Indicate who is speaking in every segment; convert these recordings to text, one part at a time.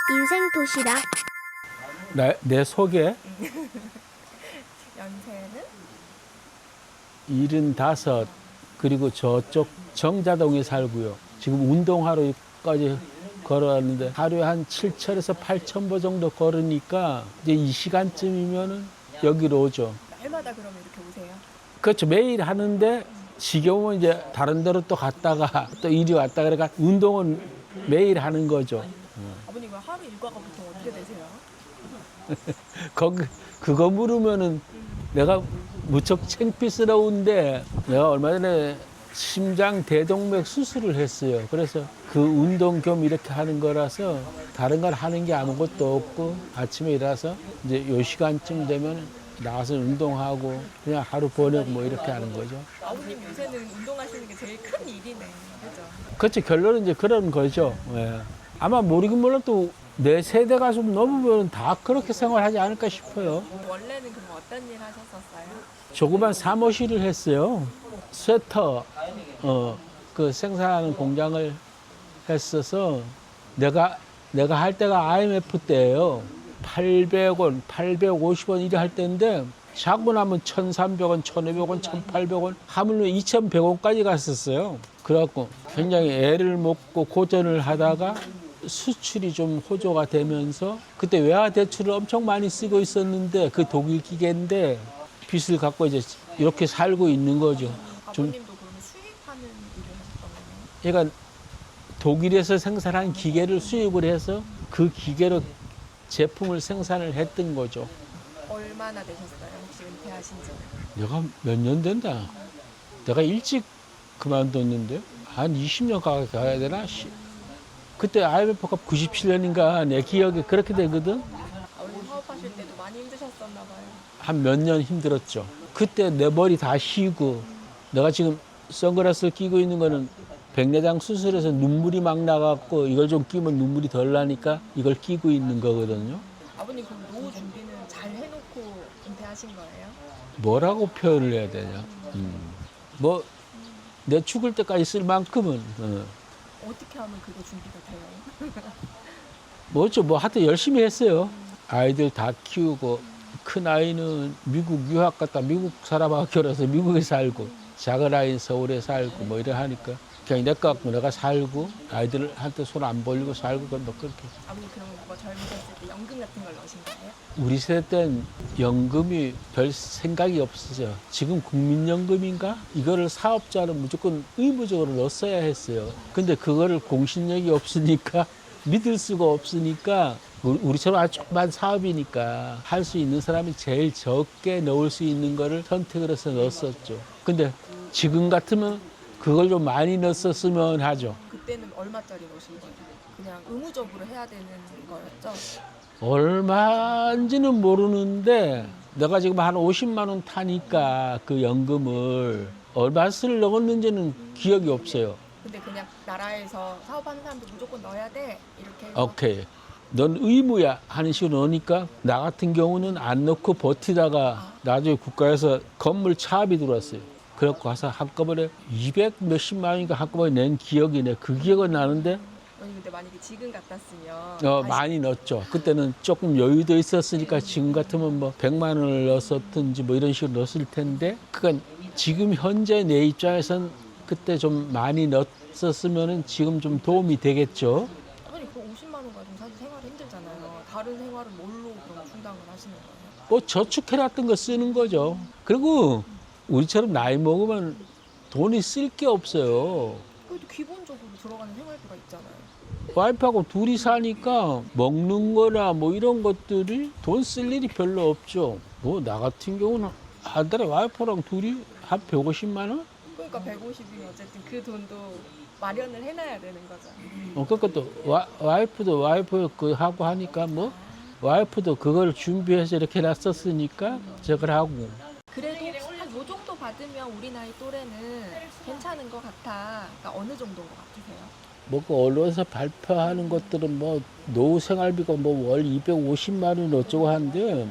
Speaker 1: 인생 도시락.
Speaker 2: 내 소개
Speaker 3: 연세는?
Speaker 2: 75 그리고 저쪽 정자동에 살고요. 지금 운동하러 여기까지 걸어왔는데 하루에 한 7,000에서 8,000보 정도 걸으니까 이제 이 시간쯤이면은 여기로 오죠.
Speaker 3: 날마다 그러면 이렇게 오세요?
Speaker 2: 그렇죠. 매일 하는데 지겨우면 이제 다른 데로 또 갔다가 또 이리 왔다 그러니까 운동은 매일 하는 거죠.
Speaker 3: 아버님 그 하루 일과가 보통 어떻게 되세요?
Speaker 2: 그거 물으면은 내가 무척 창피스러운데 내가 얼마 전에 심장 대동맥 수술을 했어요. 그래서 그 운동 겸 이렇게 하는 거라서 다른 걸 하는 게 아무것도 없고 아침에 일어나서 이제 요 시간쯤 되면 나가서 운동하고 그냥 하루 보내고 뭐 이렇게 하는 거죠.
Speaker 3: 아버님 요새는 운동하시는 게 제일 큰 일이네. 그죠?
Speaker 2: 그렇죠. 결론은 이제 그런 거죠. 예. 아마 모르긴 몰라도 내 세대가 좀 넘으면 다 그렇게 생활하지 않을까 싶어요.
Speaker 3: 원래는 그럼 어떤 일 하셨었어요?
Speaker 2: 조그만 사무실을 했어요. 스웨터, 그 생산하는 공장을 했어서 내가 할 때가 IMF 때예요. 800원, 850원 이래 할 때인데 자고 나면 1,300원, 1,500원, 1,800원, 하물며 2,100원까지 갔었어요. 그래갖고 굉장히 애를 먹고 고전을 하다가 수출이 좀 호조가 되면서 그때 외화 대출을 엄청 많이 쓰고 있었는데 그 독일 기계인데 빚을 갖고 이제 이렇게 살고 있는 거죠. 좀
Speaker 3: 아버님도 그러면 수입하는 일을 하셨던 거예요?
Speaker 2: 그러니까 독일에서 생산한 기계를 수입을 해서 그 기계로 제품을 생산을 했던 거죠.
Speaker 3: 얼마나 되셨어요? 혹시 은퇴하신 지는?
Speaker 2: 내가 몇 년 된다. 내가 일찍 그만뒀는데 한 20년 가야 되나? 그때 IMF가 97년인가 내 기억에 그렇게 되거든.
Speaker 3: 아버님 사업하실 때도 많이 힘드셨었나 봐요.
Speaker 2: 한 몇 년 힘들었죠. 그때 내 머리 다 휘고 내가 지금 선글라스를 끼고 있는 거는 백내장 수술해서 눈물이 막 나갖고 이걸 좀 끼면 눈물이 덜 나니까 이걸 끼고 있는 거거든요.
Speaker 3: 아버님 그럼 노후 준비는 잘 해놓고 은퇴하신 거예요?
Speaker 2: 뭐라고 표현을 해야 되냐. 뭐 내 죽을 때까지 쓸 만큼은
Speaker 3: 어떻게 하면 그게 준비가 돼요?
Speaker 2: 뭐죠. 뭐 하여튼 열심히 했어요. 아이들 다 키우고 큰 아이는 미국 유학 갔다 미국 사람하고 결혼해서 미국에 살고 작은 아이는 서울에 살고 뭐 이래 하니까 그냥 내 거 갖고 내가 살고 아이들한테 손 안 벌리고 살고 그건 뭐 그렇게.
Speaker 3: 아버님 그러면 뭐 젊으셨을 때 연금 같은 걸 넣으신 거예요?
Speaker 2: 우리 세대 땐 연금이 별 생각이 없었어요. 지금 국민연금인가? 이거를 사업자는 무조건 의무적으로 넣었어야 했어요. 근데 그거를 공신력이 없으니까 믿을 수가 없으니까 우리처럼 아주 조그만 사업이니까 할 수 있는 사람이 제일 적게 넣을 수 있는 거를 선택을 해서 넣었었죠. 근데 지금 같으면 그걸 좀 많이 넣었으면 하죠.
Speaker 3: 그때는 얼마짜리 넣으신 거예요? 그냥 의무적으로 해야 되는 거였죠?
Speaker 2: 얼마인지는 모르는데 내가 지금 한 50만 원 타니까 그 연금을 얼마를 넣었는지는 기억이 없어요.
Speaker 3: 근데 그냥 나라에서 사업하는 사람도 무조건 넣어야 돼 이렇게 해서
Speaker 2: 오케이. 넌 의무야 하는 식으로 넣으니까 나 같은 경우는 안 넣고 버티다가 나중에 국가에서 건물 차압이 들어왔어요. 그래갖고 가서 한꺼번에 200 몇십만 원인가 한꺼번에 낸 기억이 네. 그 기억은 나는데
Speaker 3: 아니 근데 만약에 지금 같았으면
Speaker 2: 많이 넣었죠. 그때는 조금 여유도 있었으니까 지금 같으면 뭐 100만 원을 넣었든지 뭐 이런 식으로 넣었을 텐데 그건 지금 현재 내 입장에선 그때 좀 많이 넣었으면은 지금 좀 도움이 되겠죠.
Speaker 3: 아버님 그 50만 원 가지고 사실 생활이 힘들잖아요. 다른 생활은 뭘로 그럼 충당을 하시는 거예요?
Speaker 2: 뭐 저축해놨던 거 쓰는 거죠. 그리고 우리처럼 나이 먹으면 돈이 쓸 게 없어요.
Speaker 3: 그래도 기본적으로 들어가는 생활비가 있잖아요.
Speaker 2: 와이프하고 둘이 사니까 먹는 거나 뭐 이런 것들이 돈 쓸 일이 별로 없죠. 뭐 나 같은 경우는 한 달에 와이프랑 둘이 한 150만 원?
Speaker 3: 그러니까 150이면 어쨌든 그 돈도 마련을 해놔야 되는 거죠.
Speaker 2: 그러니까 또 와이프도 와이프 그 하고 하니까 뭐 와이프도 그걸 준비해서 이렇게 놨었으니까 저걸 하고.
Speaker 3: 그래도 한 요 정도 받으면 우리 나이 또래는 괜찮은 것 같아. 그러니까 어느 정도인 것 같으세요?
Speaker 2: 뭐 그 언론에서 발표하는 것들은 뭐 노후 생활비가 뭐 월 250만 원 어쩌고 하는데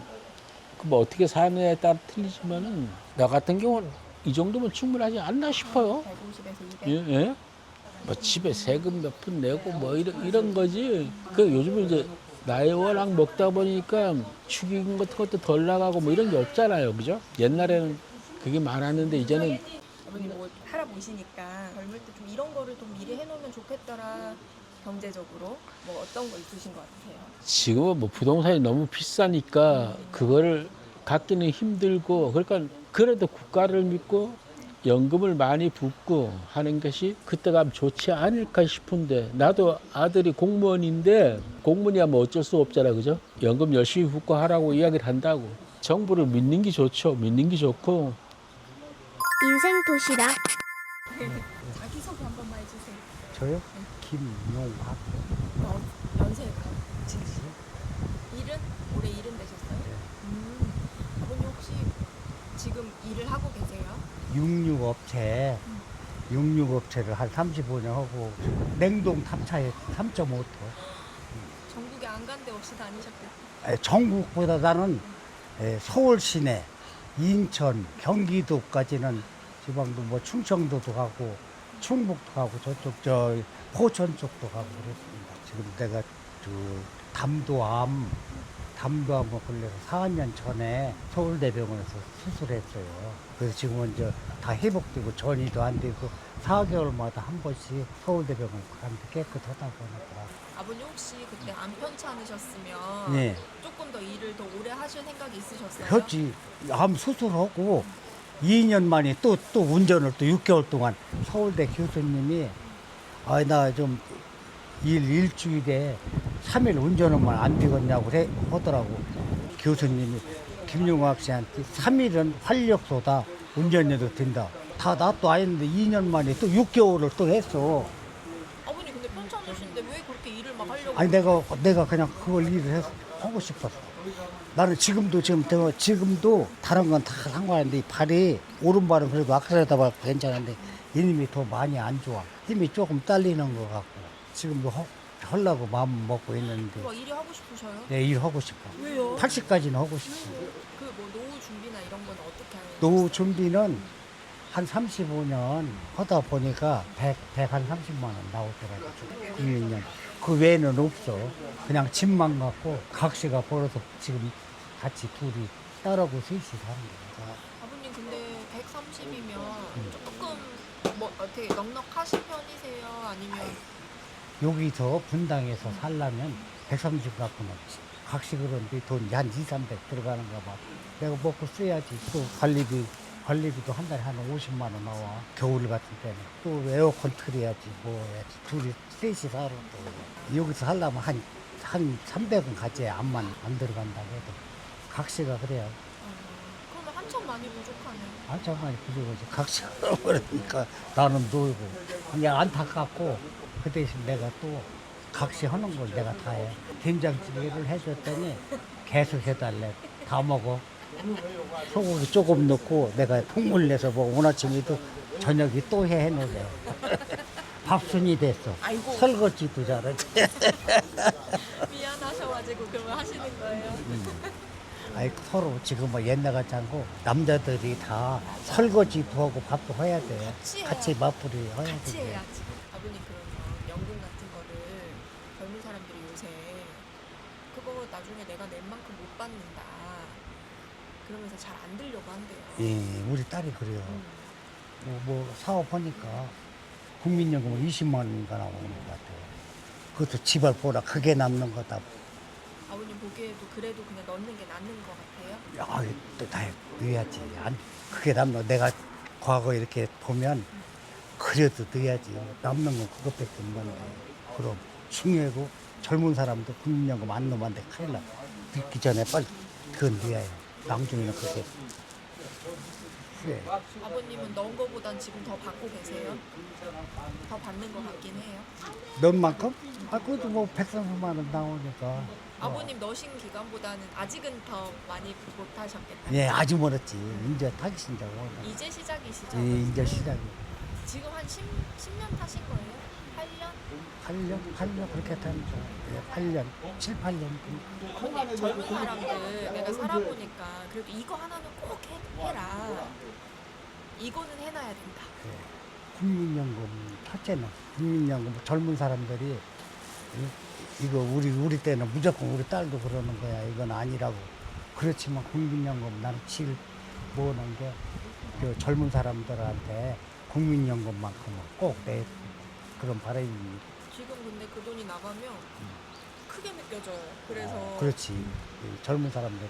Speaker 2: 그 뭐 어떻게 사느냐에 따라 틀리지만은 나 같은 경우는 이 정도면 충분하지 않나 싶어요.
Speaker 3: 150에서 200?
Speaker 2: 예? 예? 뭐 집에 세금 몇 푼 내고 뭐 이런 거지. 그 요즘은 이제 나이 워낙 먹다 보니까 축의금 같은 것도 덜 나가고 뭐 이런 게 없잖아요. 그죠? 옛날에는 그게 많았는데 이제는
Speaker 3: 아버님 뭐 할아보시니까 젊을 때 좀 이런 거를 좀 미리 해놓으면 좋겠더라. 경제적으로 뭐 어떤 거 있으신 것 같아요?
Speaker 2: 지금은 뭐 부동산이 너무 비싸니까 그거를 갖기는 힘들고 그러니까 그래도 국가를 믿고 연금을 많이 붓고 하는 것이 그때 가면 좋지 않을까 싶은데 나도 아들이 공무원인데 공무원이야 뭐 어쩔 수 없잖아 그죠? 연금 열심히 붓고 하라고 이야기를 한다고 정부를 믿는 게 좋죠. 믿는 게 좋고
Speaker 1: 인생 도시락.
Speaker 3: 자기소개 한 번만 해주세요.
Speaker 4: 저요? 김용학.
Speaker 3: 연세가 지금 일은 올해 70 되셨어요? 아버님 혹시 지금 일을 하고 계세요?
Speaker 4: 육류업체를 한 35년 하고 냉동 탑차에 3.5톤.
Speaker 3: 전국에 안 간 데 없이 다니셨겠다.
Speaker 4: 전국보다 나는 서울 시내, 인천, 경기도까지는 지방도 뭐 충청도도 가고 충북도 가고 저쪽 저 포천 쪽도 가고 그랬습니다. 지금 내가 그 담도암을 걸려서 4년 전에 서울대병원에서 수술했어요. 그래서 지금은 이제 다 회복되고 전이도 안 되고 4개월마다 한 번씩 서울대병원 가는데 깨끗하다고 하더라.
Speaker 3: 아버님 혹시 그때 안 편찮으셨으면
Speaker 4: 네.
Speaker 3: 조금 더 일을 더 오래 하실 생각이 있으셨어요?
Speaker 4: 했지. 암 수술하고 2년 만에 또 운전을 또 6개월 동안 서울대 교수님이 나 좀 일주일에 3일 운전하면 안 되겠냐고 하더라고. 교수님이 김용학 씨한테 3일은 활력소다 운전해도 된다. 다 낫도 아닌데 2년 만에 또 6개월을 또 했어.
Speaker 3: 아버님 근데 편찮으신데 왜 그렇게 일을 막 하려고?
Speaker 4: 아니 내가 그냥 그걸 일을 하고 싶었어. 나는 지금도 다른 건 다 상관없는데 이 발이 오른발은 그래도 아크레다 발 괜찮은데 이놈이 더 많이 안 좋아. 힘이 조금 딸리는 것 같고 지금도 하려고 마음 먹고 있는데
Speaker 3: 막 일이 하고 싶으셔요?
Speaker 4: 내 일 하고 싶어.
Speaker 3: 왜요?
Speaker 4: 80까지는 하고 싶어.
Speaker 3: 그 뭐 노후 준비나 이런 건 어떻게 하세요?
Speaker 4: 노후 준비는 한 35년 하다 보니까 130만 원 나오더라고요. 1년. 그 외에는 없어. 그냥 집만 갖고 각시가 벌어서 지금 같이 둘이 딸하고 셋이 사는 거야.
Speaker 3: 아버님 근데 130이면 조금 뭐 어떻게 넉넉하신 편이세요? 아니면
Speaker 4: 여기서 분당에서 살려면 130 갖고는 각시 그런데 돈이 한 2, 300 들어가는가 봐. 내가 먹고 써야지. 또 관리비도 한 달에 한 50만 원 나와. 겨울 같은 때는. 또 에어컨 틀어야지. 뭐 해야지. 셋이 살아 또. 여기서 살려면 한 300원 가져야 안 들어간다고 해도. 각시가 그래요.
Speaker 3: 그러면 한참 많이 부족하네요.
Speaker 4: 잠깐만 부족하지. 각시가 그러니까 나는 놀고. 그냥 안타깝고 그 대신 내가 또 각시 하는 걸 내가 다 해. 된장찌개를 해줬더니 계속 해달래. 다 먹어. 소고기 조금 넣고 내가 콩물 내서 먹고 오늘 아침에도 저녁에 또 해놓으래. 밥순이 됐어.
Speaker 3: 아이고.
Speaker 4: 설거지도 잘하지.
Speaker 3: 미안하셔가지고 그러면 하시는 거예요?
Speaker 4: 아이 서로 지금 뭐 옛날 같지 않고 남자들이 다 설거지도 하고 밥도 해야 돼. 같이 맞벌이 해야 돼.
Speaker 3: 같이 해야지. 아버님 그러면 연금 같은 거를 젊은 사람들이 요새 그거 나중에 내가 낸 만큼 못 받는다. 그러면서 잘 안 들려고 한대요.
Speaker 4: 예, 우리 딸이 그래요. 뭐 사업하니까 국민연금은 20만 원인가 나오는 것 같아요. 그것도 집을 보라 크게 남는 거다.
Speaker 3: 아버님 보기에도 그래도 그냥 넣는 게 낫는 것 같아요?
Speaker 4: 또다 넣어야지. 크게 남는 내가 과거 이렇게 보면 그래도 넣어야지. 남는 건 그것밖에 없는데. 그럼 중요하고 젊은 사람도 국민연금 안 넣으면 안 돼. 큰일 나. 늦기 전에 빨리 그건 넣어야 해. 나중에는 그게 후회.
Speaker 3: 아버님은 넣은 거보단 지금 더 받고 계세요? 더 받는 것 같긴 해요.
Speaker 4: 넣은 만큼? 그래도 뭐 130만 원 나오니까.
Speaker 3: 아버님 넣으신 기간보다는 아직은 더 많이 못 하셨겠다.
Speaker 4: 예, 아주 멀었지. 이제 타기 신다고.
Speaker 3: 이제 시작이시죠?
Speaker 4: 예, 이제 시작이.
Speaker 3: 지금 한 10년 타신 거예요? 8년?
Speaker 4: 8년 그렇게 타는 거. 예, 8년, 7, 8년.
Speaker 3: 아버님 젊은 사람들 내가 살아보니까 그래도 이거 하나는 꼭 해라. 이거는 해놔야 된다.
Speaker 4: 국민연금 첫째는 국민연금 젊은 사람들이 이거 우리 때는 무조건 우리 딸도 그러는 거야. 이건 아니라고. 그렇지만 국민연금 나는 제일 뭐는 게 그 젊은 사람들한테 국민연금만큼은 꼭 내 그런 바람입니다.
Speaker 3: 지금 근데 그 돈이 나가면 크게 느껴져요. 그래서
Speaker 4: 그렇지. 이 젊은 사람들이.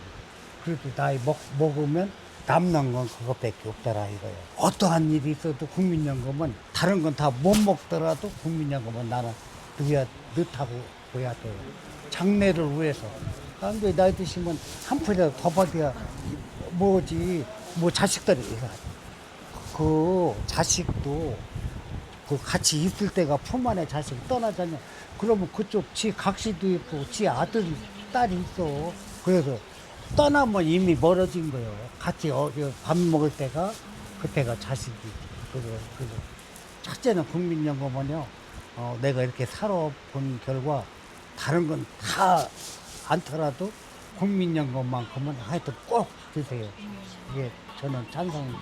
Speaker 4: 그래도 나이 먹으면 남는 건 그것밖에 없더라 이거예요. 어떠한 일이 있어도 국민연금은 다른 건 다 못 먹더라도 국민연금은 나는 넣다고 보야 돼요. 장래를 위해서. 근데 나이 드시면 한 푼이라도 더 받아야 뭐지. 뭐 자식들이 그 자식도 그 같이 있을 때가 품 안에 자식이 떠나잖아요. 그러면 그쪽 지 각시도 있고 지 아들이 딸이 있어. 그래서 떠나면 이미 멀어진 거예요. 같이 밥 먹을 때가 그때가 자식이. 그래서 첫째는 국민연금은요. 내가 이렇게 살아본 결과 다른 건 다 않더라도 국민연금만큼은 하여튼 꼭 드세요. 이게 저는 찬성입니다.